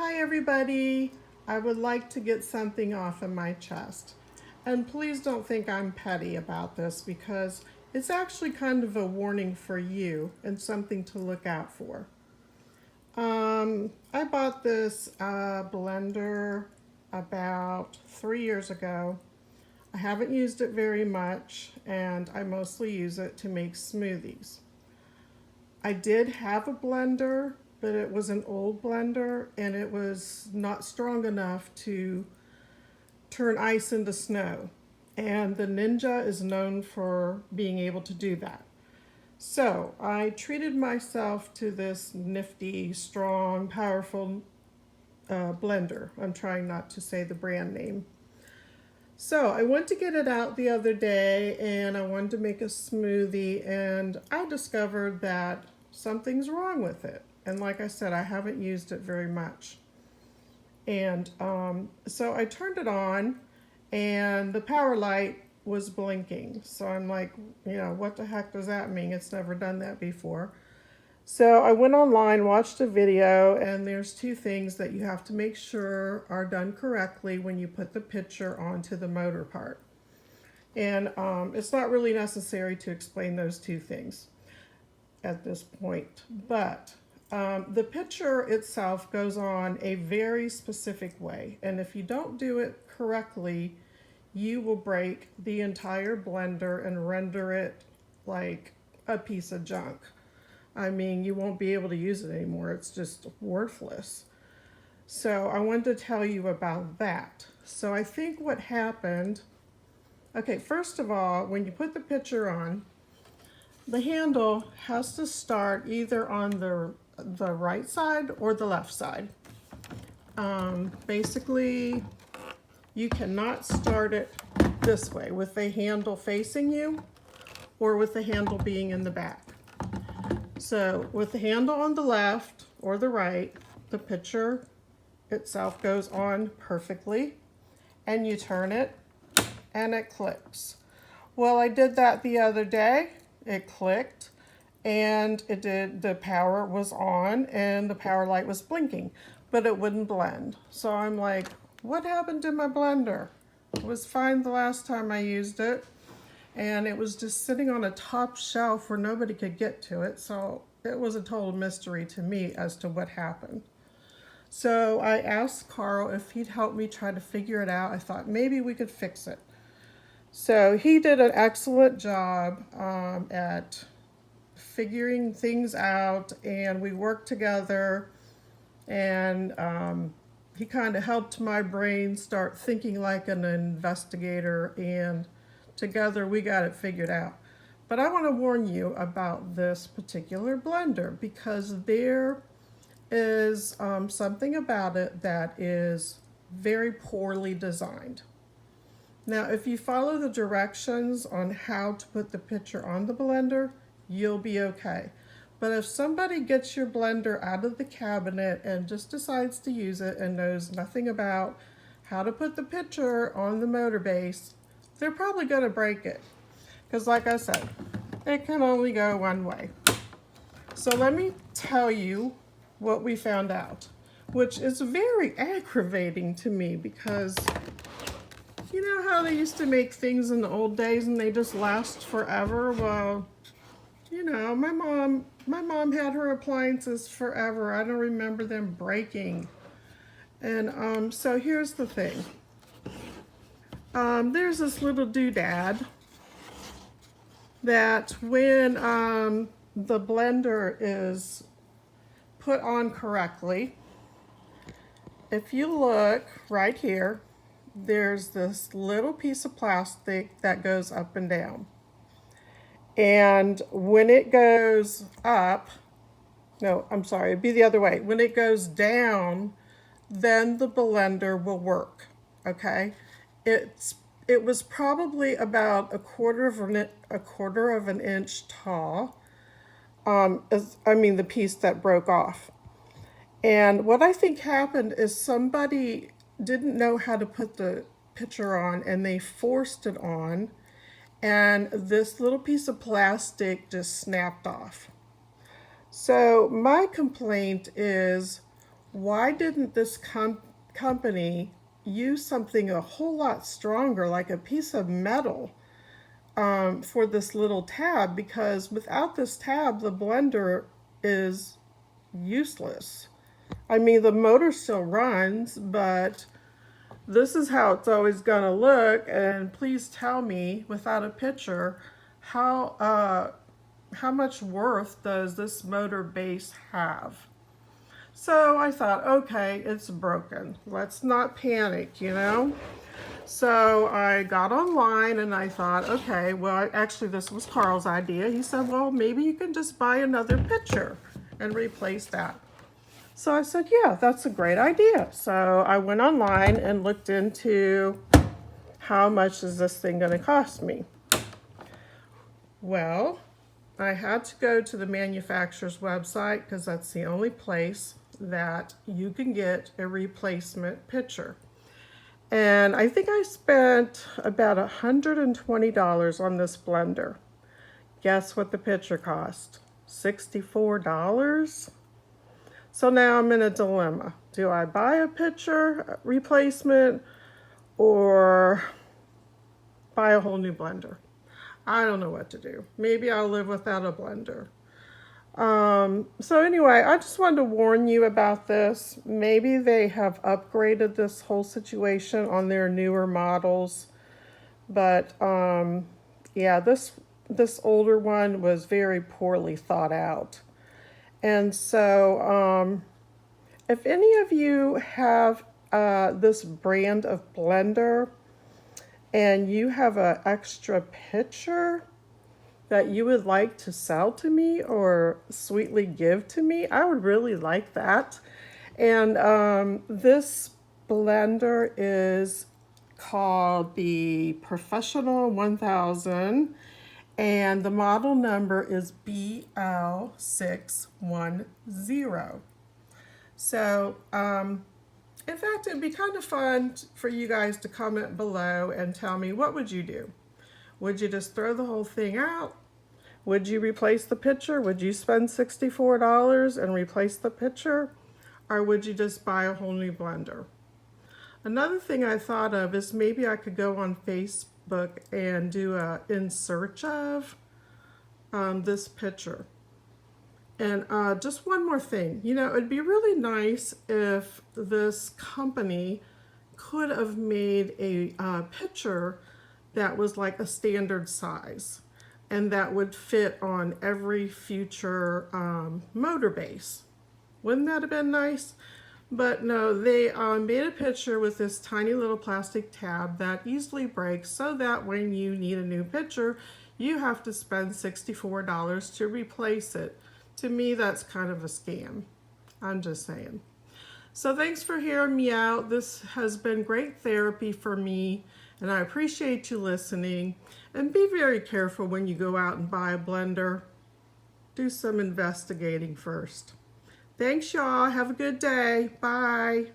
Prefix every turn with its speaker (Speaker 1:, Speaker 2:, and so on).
Speaker 1: Hi everybody, I would like to get something off of my chest. And please don't think I'm petty about this because it's actually kind of a warning for you and something to look out for. I bought this blender about 3 years ago. I haven't used it very much and I mostly use it to make smoothies. I did have a blender, but it was an old blender and it was not strong enough to turn ice into snow. And the Ninja is known for being able to do that. So I treated myself to this nifty, strong, powerful blender. I'm trying not to say the brand name. So I went to get it out the other day and I wanted to make a smoothie and I discovered that something's wrong with it. And like I said, I haven't used it very much. And so I turned it on and the power light was blinking. So I'm like, what the heck does that mean? It's never done that before. So I went online, watched a video, and there's two things that you have to make sure are done correctly when you put the pitcher onto the motor part. And it's not really necessary to explain those two things at this point, but the pitcher itself goes on a very specific way, and if you don't do it correctly, you will break the entire blender and render it like a piece of junk. I mean, you won't be able to use it anymore. It's just worthless. So I wanted to tell you about that. So I think what happened, okay, first of all, when you put the pitcher on, the handle has to start either on the right side or the left side. Basically, you cannot start it this way with the handle facing you or with the handle being in the back. So with the handle on the left or the right, the pitcher itself goes on perfectly and you turn it and it clicks. Well, I did that the other day. It clicked and the power was on and the power light was blinking, but it wouldn't blend. So I'm like, what happened to my blender? It was fine the last time I used it, and it was just sitting on a top shelf where nobody could get to it, so it was a total mystery to me as to what happened. So I asked Carl if he'd help me try to figure it out. I thought maybe we could fix it. So he did an excellent job at figuring things out, and we worked together, and he kind of helped my brain start thinking like an investigator, and together we got it figured out. But I want to warn you about this particular blender because there is something about it that is very poorly designed. Now, if you follow the directions on how to put the pitcher on the blender, you'll be okay. But if somebody gets your blender out of the cabinet and just decides to use it and knows nothing about how to put the pitcher on the motor base, they're probably going to break it. Because like I said, it can only go one way. So let me tell you what we found out, which is very aggravating to me because you know how they used to make things in the old days and they just last forever? Well, my mom had her appliances forever. I don't remember them breaking. And so here's the thing. There's this little doodad that when the blender is put on correctly, if you look right here, there's this little piece of plastic that goes up and down. And when it goes up, no, I'm sorry, it'd be the other way. When it goes down, then the blender will work, okay? It was probably about a quarter of an inch tall. The piece that broke off. And what I think happened is somebody didn't know how to put the pitcher on and they forced it on, and this little piece of plastic just snapped off. So my complaint is, why didn't this company use something a whole lot stronger, like a piece of metal, for this little tab? Because without this tab, the blender is useless. I mean, the motor still runs, but this is how it's always going to look. And please tell me, without a picture, how much worth does this motor base have? So I thought, okay, it's broken. Let's not panic, you know? So I got online and I thought, okay, well, actually this was Carl's idea. He said, well, maybe you can just buy another pitcher and replace that. So I said, yeah, that's a great idea. So I went online and looked into how much is this thing going to cost me. Well, I had to go to the manufacturer's website because that's the only place that you can get a replacement pitcher. And I think I spent about $120 on this blender. Guess what the pitcher cost? $64. So now I'm in a dilemma. Do I buy a pitcher replacement or buy a whole new blender? I don't know what to do. Maybe I'll live without a blender. So anyway, I just wanted to warn you about this. Maybe they have upgraded this whole situation on their newer models. But yeah, this older one was very poorly thought out. And so if any of you have this brand of blender and you have an extra pitcher that you would like to sell to me or sweetly give to me, I would really like that. And this blender is called the Professional 1000, and the model number is BL610. So, in fact, it'd be kind of fun for you guys to comment below and tell me, what would you do? Would you just throw the whole thing out? Would you replace the pitcher? Would you spend $64 and replace the pitcher? Or would you just buy a whole new blender? Another thing I thought of is maybe I could go on Facebook and do a in search of this pitcher. And just one more thing, you know, it'd be really nice if this company could have made a pitcher that was like a standard size and that would fit on every future motor base. Wouldn't that have been nice? But no, they made a pitcher with this tiny little plastic tab that easily breaks, so that when you need a new pitcher, you have to spend $64 to replace it. To me, that's kind of a scam. I'm just saying. So thanks for hearing me out. This has been great therapy for me, and I appreciate you listening. And be very careful when you go out and buy a blender. Do some investigating first. Thanks, y'all. Have a good day. Bye.